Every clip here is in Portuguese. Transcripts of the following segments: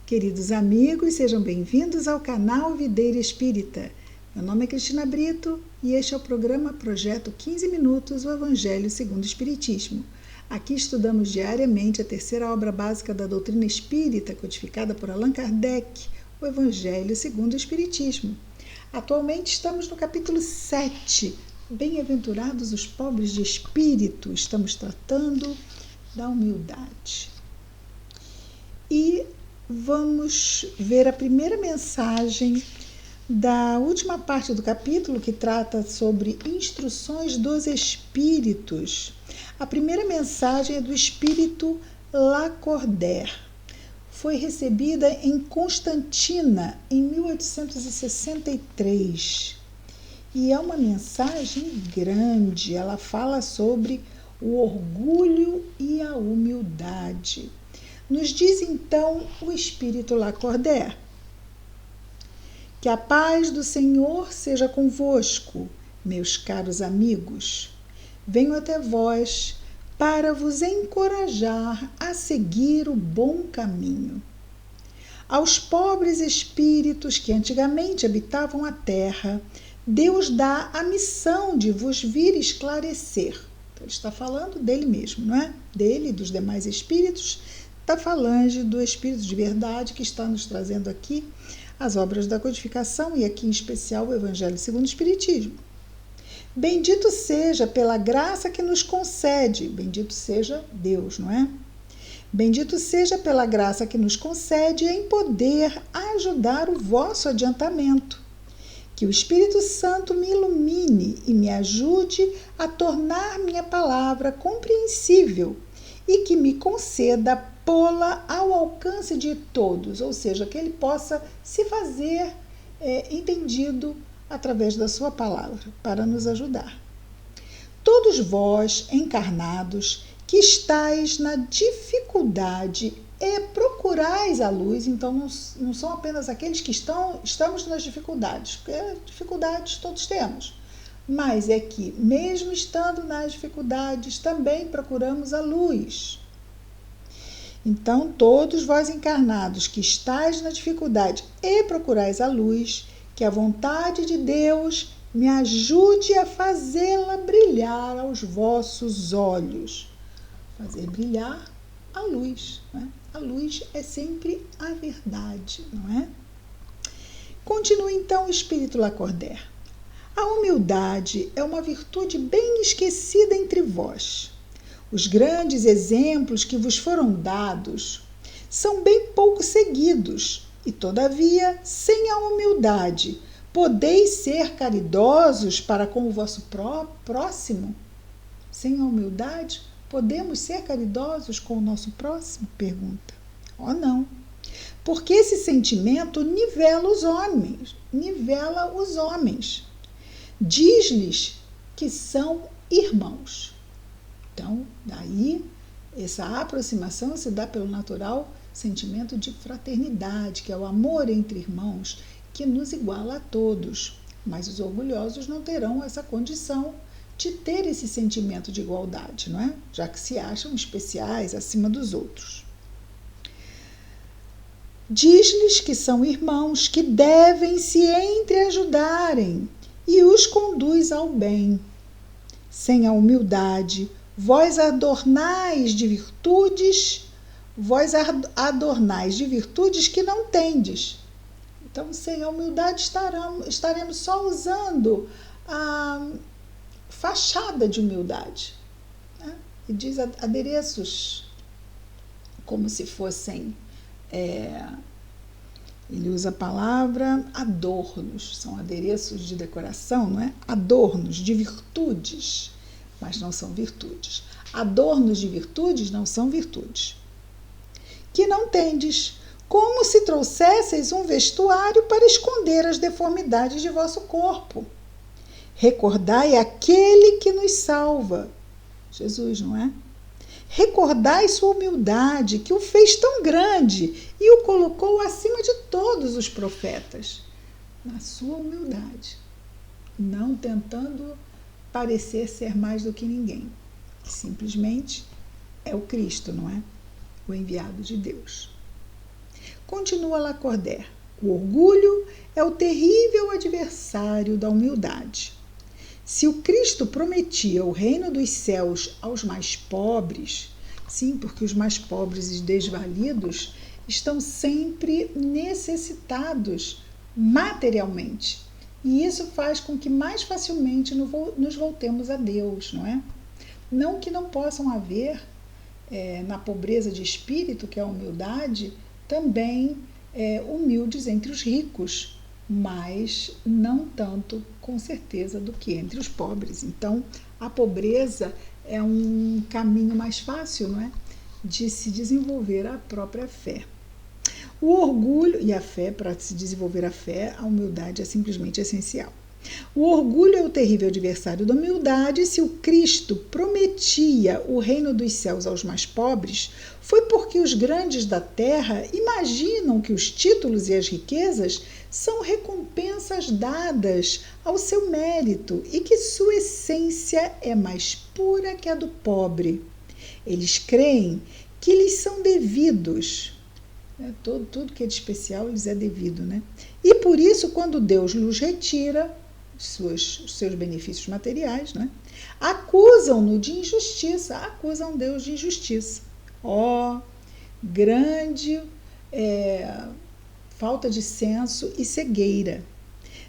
Queridos amigos, sejam bem-vindos ao canal Videira Espírita. Meu nome é Cristina Brito e este é o programa Projeto 15 Minutos, o Evangelho segundo o Espiritismo. Aqui estudamos diariamente a terceira obra básica da doutrina espírita, codificada por Allan Kardec, o Evangelho segundo o Espiritismo. Atualmente estamos no capítulo 7, Bem-aventurados os pobres de espírito. Estamos tratando da humildade. E vamos ver a primeira mensagem da última parte do capítulo, que trata sobre instruções dos espíritos. A primeira mensagem é do espírito Lacordaire. Foi recebida em Constantina, em 1863. E é uma mensagem grande. Ela fala sobre o orgulho e a humildade. Nos diz então o espírito Lacordaire: que a paz do Senhor seja convosco, meus caros amigos. Venho até vós para vos encorajar a seguir o bom caminho. Aos pobres espíritos que antigamente habitavam a terra, Deus dá a missão de vos vir esclarecer. Então, ele está falando dele mesmo, não é? Dele e dos demais espíritos, da falange do Espírito de Verdade, que está nos trazendo aqui as obras da codificação e aqui em especial o Evangelho segundo o Espiritismo. Bendito seja pela graça que nos concede, bendito seja Deus, não é? Bendito seja pela graça que nos concede em poder ajudar o vosso adiantamento. Que o Espírito Santo me ilumine e me ajude a tornar minha palavra compreensível e que me conceda pô-la ao alcance de todos, ou seja, que ele possa se fazer entendido através da sua palavra, para nos ajudar. Todos vós, encarnados, que estáis na dificuldade e procurais a luz, então não são apenas aqueles que estamos nas dificuldades, porque dificuldades todos temos, mas é que, mesmo estando nas dificuldades, também procuramos a luz. Então, todos vós encarnados que estáis na dificuldade e procurais a luz, que a vontade de Deus me ajude a fazê-la brilhar aos vossos olhos. Fazer brilhar a luz, né? A luz é sempre a verdade, não é? Continua então o espírito Lacordaire. A humildade é uma virtude bem esquecida entre vós. Os grandes exemplos que vos foram dados são bem pouco seguidos, e, todavia, sem a humildade, podeis ser caridosos para com o vosso próximo? Sem a humildade, podemos ser caridosos com o nosso próximo? Pergunta. Oh, não. Porque esse sentimento nivela os homens. Diz-lhes que são irmãos. Então, daí, essa aproximação se dá pelo natural sentimento de fraternidade, que é o amor entre irmãos, que nos iguala a todos. Mas os orgulhosos não terão essa condição de ter esse sentimento de igualdade, não é? Já que se acham especiais acima dos outros. Diz-lhes que são irmãos, que devem se entreajudarem, e os conduz ao bem. Sem a humildade, vós adornais de virtudes que não tendes. Então, sem a humildade, estaremos só usando a fachada de humildade, né? E diz adereços, como se fossem, ele usa a palavra adornos, são adereços de decoração, não é? Adornos de virtudes, mas não são virtudes. Adornos de virtudes não são virtudes. Que não tendes, como se trouxesseis um vestuário para esconder as deformidades de vosso corpo. Recordai aquele que nos salva, Jesus, não é? Recordai sua humildade, que o fez tão grande e o colocou acima de todos os profetas, na sua humildade, não tentando parecer ser mais do que ninguém. Simplesmente é o Cristo, não é? O enviado de Deus. Continua Lacordaire. O orgulho é o terrível adversário da humildade. Se o Cristo prometia o reino dos céus aos mais pobres, sim, porque os mais pobres e desvalidos estão sempre necessitados materialmente. E isso faz com que mais facilmente nos voltemos a Deus, não é? Não que não possam haver, na pobreza de espírito, que é a humildade, também humildes entre os ricos, mas não tanto, com certeza, do que entre os pobres. Então, a pobreza é um caminho mais fácil, não é? De se desenvolver a própria fé. O orgulho e a fé, para se desenvolver a fé, a humildade é simplesmente essencial. O orgulho é o terrível adversário da humildade. Se o Cristo prometia o reino dos céus aos mais pobres, foi porque os grandes da terra imaginam que os títulos e as riquezas são recompensas dadas ao seu mérito e que sua essência é mais pura que a do pobre. Eles creem que lhes são devidos. Tudo que é de especial lhes é devido, né? E por isso, quando Deus lhes retira os seus benefícios materiais, né, acusam-no de injustiça, acusam Deus de injustiça. Grande falta de senso e cegueira.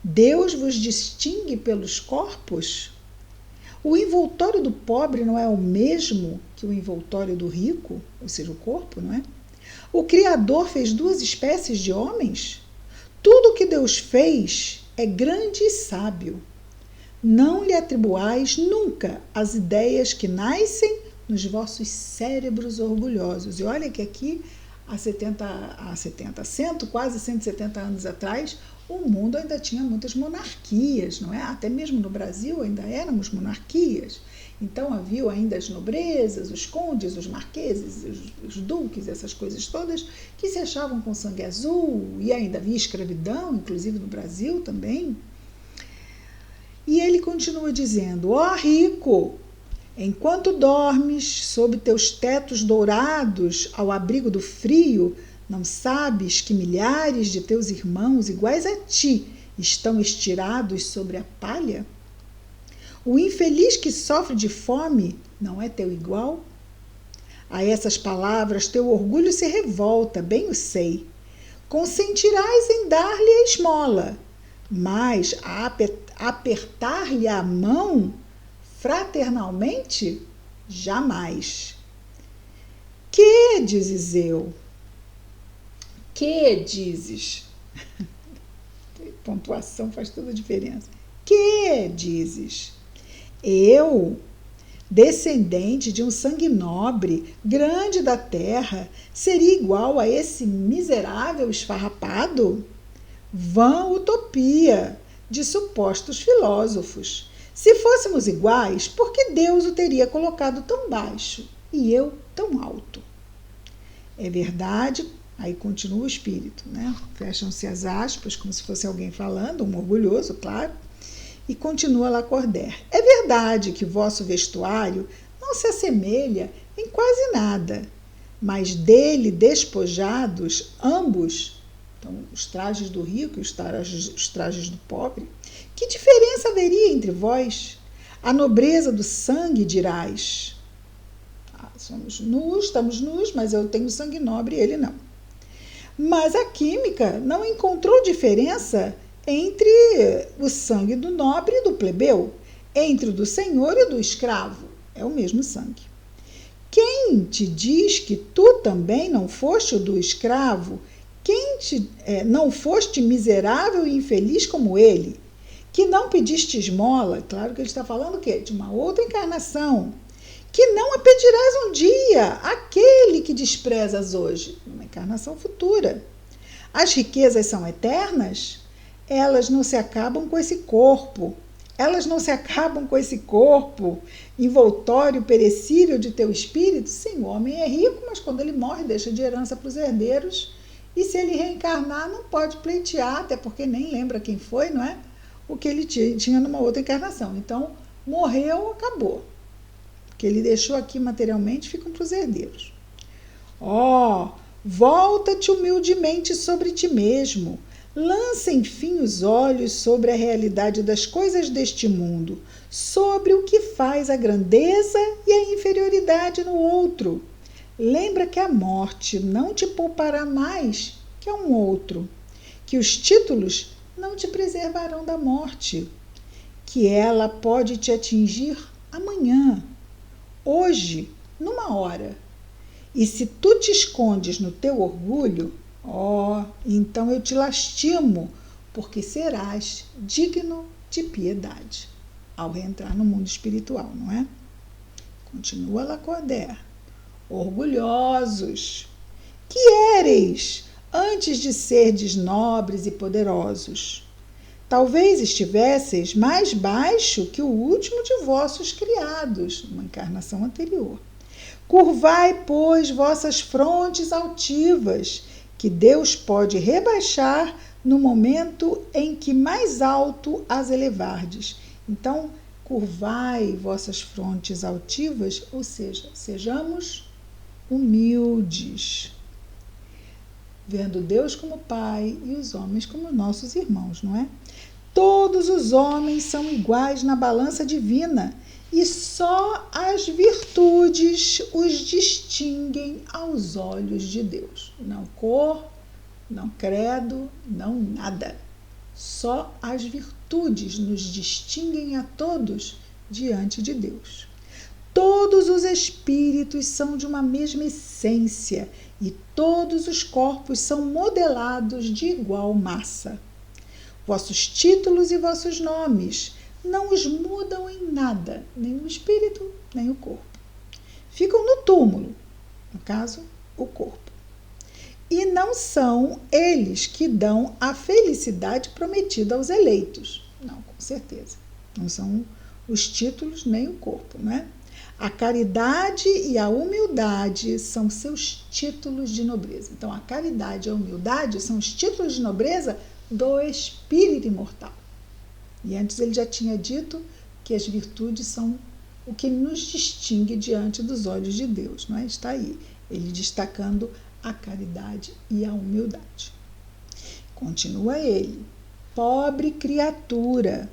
Deus vos distingue pelos corpos? O envoltório do pobre não é o mesmo que o envoltório do rico, ou seja, o corpo, não é? O Criador fez duas espécies de homens? Tudo o que Deus fez é grande e sábio. Não lhe atribuais nunca as ideias que nascem nos vossos cérebros orgulhosos. E olha que aqui, quase 170 anos atrás, o mundo ainda tinha muitas monarquias, não é? Até mesmo no Brasil ainda éramos monarquias. Então havia ainda as nobrezas, os condes, os marqueses, os duques, essas coisas todas que se achavam com sangue azul, e ainda havia escravidão, inclusive no Brasil também. E ele continua dizendo: ó rico, enquanto dormes sob teus tetos dourados ao abrigo do frio, não sabes que milhares de teus irmãos iguais a ti estão estirados sobre a palha? O infeliz que sofre de fome não é teu igual? A essas palavras teu orgulho se revolta, bem o sei. Consentirás em dar-lhe a esmola, mas a apertar-lhe a mão fraternalmente? Jamais. Que, dizes eu? Que, dizes? Pontuação faz toda a diferença. Que, dizes? Eu, descendente de um sangue nobre, grande da terra, seria igual a esse miserável esfarrapado? Vã utopia de supostos filósofos. Se fôssemos iguais, por que Deus o teria colocado tão baixo e eu tão alto? É verdade, aí continua o espírito, né? Fecham-se as aspas, como se fosse alguém falando, um orgulhoso, claro. E continua Lacordaire. É verdade que vosso vestuário não se assemelha em quase nada, mas dele despojados, ambos, então, os trajes do rico e os trajes do pobre, que diferença haveria entre vós? A nobreza do sangue, dirás. Somos nus, estamos nus, mas eu tenho sangue nobre e ele não. Mas a química não encontrou diferença entre o sangue do nobre e do plebeu, entre o do senhor e do escravo. É o mesmo sangue. Quem te diz que tu também não foste o do escravo? Não foste miserável e infeliz como ele? Que não pediste esmola? Claro que ele está falando o quê? De uma outra encarnação. Que não a pedirás um dia, aquele que desprezas hoje, uma encarnação futura. As riquezas são eternas? Elas não se acabam com esse corpo. Elas não se acabam com esse corpo envoltório, perecível de teu espírito. Sim, o homem é rico, mas quando ele morre, deixa de herança para os herdeiros. E se ele reencarnar, não pode pleitear, até porque nem lembra quem foi, não é? O que ele tinha numa outra encarnação. Então, morreu, acabou. O que ele deixou aqui materialmente ficam para os herdeiros. Volta-te humildemente sobre ti mesmo. Lança, enfim, os olhos sobre a realidade das coisas deste mundo, sobre o que faz a grandeza e a inferioridade no outro. Lembra que a morte não te poupará mais que a um outro, que os títulos não te preservarão da morte, que ela pode te atingir amanhã, hoje, numa hora. E se tu te escondes no teu orgulho, então eu te lastimo, porque serás digno de piedade. Ao reentrar no mundo espiritual, não é? Continua Lacordaire. Orgulhosos, que éreis antes de serdes nobres e poderosos. Talvez estivesseis mais baixo que o último de vossos criados, numa encarnação anterior. Curvai, pois, vossas frontes altivas, que Deus pode rebaixar no momento em que mais alto as elevardes. Então, curvai vossas frontes altivas, ou seja, sejamos humildes, vendo Deus como Pai e os homens como nossos irmãos, não é? Todos os homens são iguais na balança divina, e só as virtudes os distinguem aos olhos de Deus. Não cor, não credo, não nada. Só as virtudes nos distinguem a todos diante de Deus. Todos os espíritos são de uma mesma essência e todos os corpos são modelados de igual massa. Vossos títulos e vossos nomes não os mudam em nada, nem o espírito, nem o corpo. Ficam no túmulo, no caso, o corpo. E não são eles que dão a felicidade prometida aos eleitos. Não, com certeza. Não são os títulos nem o corpo, não é? A caridade e a humildade são seus títulos de nobreza. Então, a caridade e a humildade são os títulos de nobreza do espírito imortal. E antes ele já tinha dito que as virtudes são o que nos distingue diante dos olhos de Deus, não é? Está aí, ele destacando a caridade e a humildade. Continua ele, pobre criatura.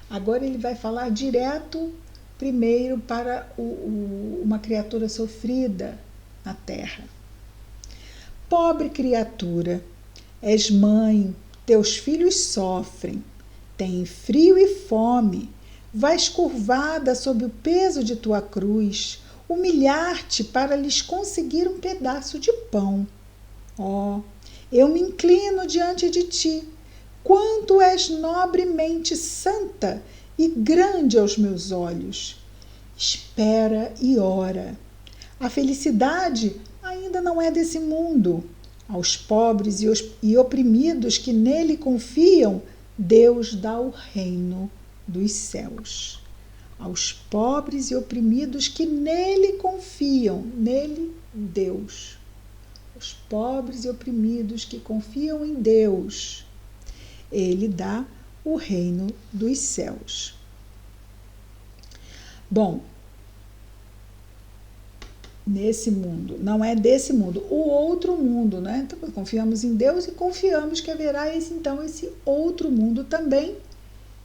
Agora ele vai falar direto, primeiro, para uma criatura sofrida na terra. Pobre criatura, és mãe, teus filhos sofrem, têm frio e fome, vais curvada sob o peso de tua cruz, humilhar-te para lhes conseguir um pedaço de pão. Eu me inclino diante de ti, quanto és nobremente santa e grande aos meus olhos. Espera e ora. A felicidade ainda não é desse mundo. Aos pobres e oprimidos que nele confiam, Deus dá o reino dos céus. Aos pobres e oprimidos que nele confiam, nele, Deus. Os pobres e oprimidos que confiam em Deus, ele dá o reino dos céus. Bom, nesse mundo, não é desse mundo, o outro mundo, né? Então, confiamos em Deus e confiamos que haverá esse outro mundo também,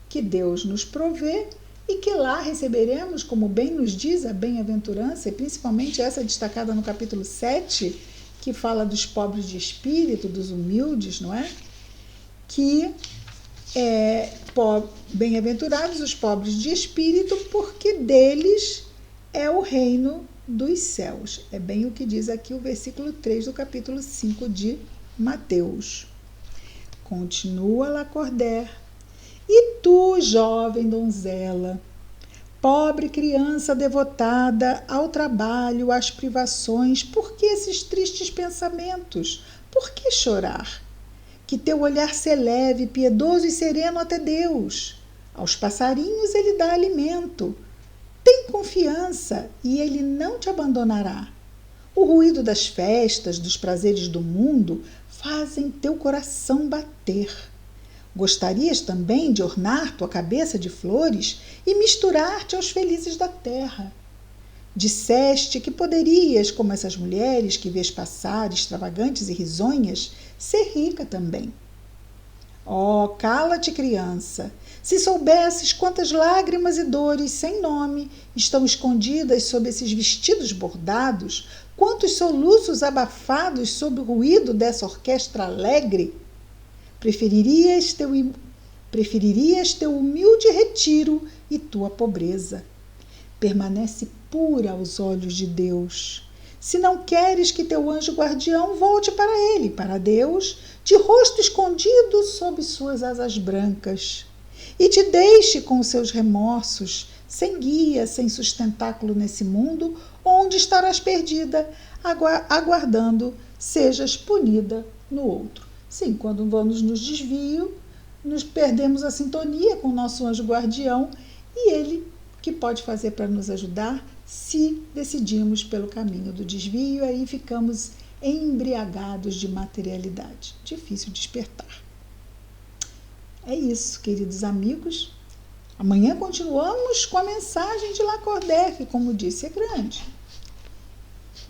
que Deus nos provê e que lá receberemos, como bem nos diz a bem-aventurança, e principalmente essa destacada no capítulo 7, que fala dos pobres de espírito, dos humildes, não é? Que bem-aventurados os pobres de espírito, porque deles é o reino dos céus. É bem o que diz aqui o versículo 3 do capítulo 5 de Mateus. Continua Lacordaire. E tu, jovem donzela, pobre criança devotada ao trabalho, às privações, por que esses tristes pensamentos? Por que chorar? Que teu olhar se eleve, piedoso e sereno até Deus. Aos passarinhos ele dá alimento. Tem confiança e ele não te abandonará. O ruído das festas, dos prazeres do mundo, fazem teu coração bater. Gostarias também de ornar tua cabeça de flores e misturar-te aos felizes da terra. Disseste que poderias, como essas mulheres que vês passar, extravagantes e risonhas, ser rica também. Oh, cala-te, criança! Se soubesses quantas lágrimas e dores sem nome estão escondidas sob esses vestidos bordados, quantos soluços abafados sob o ruído dessa orquestra alegre, preferirias teu humilde retiro e tua pobreza. Permanece pura aos olhos de Deus. Se não queres que teu anjo guardião volte para ele, para Deus, de rosto escondido sob suas asas brancas, e te deixe com seus remorsos, sem guia, sem sustentáculo nesse mundo, onde estarás perdida, aguardando sejas punida no outro. Sim, quando vamos nos desvio, nos perdemos a sintonia com o nosso anjo guardião, e ele que pode fazer para nos ajudar se decidimos pelo caminho do desvio, aí ficamos embriagados de materialidade. Difícil despertar. É isso, queridos amigos. Amanhã continuamos com a mensagem de Lacordaire, que, como disse, é grande.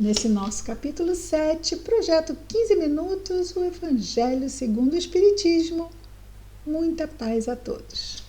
Nesse nosso capítulo 7, projeto 15 minutos, o Evangelho segundo o Espiritismo. Muita paz a todos.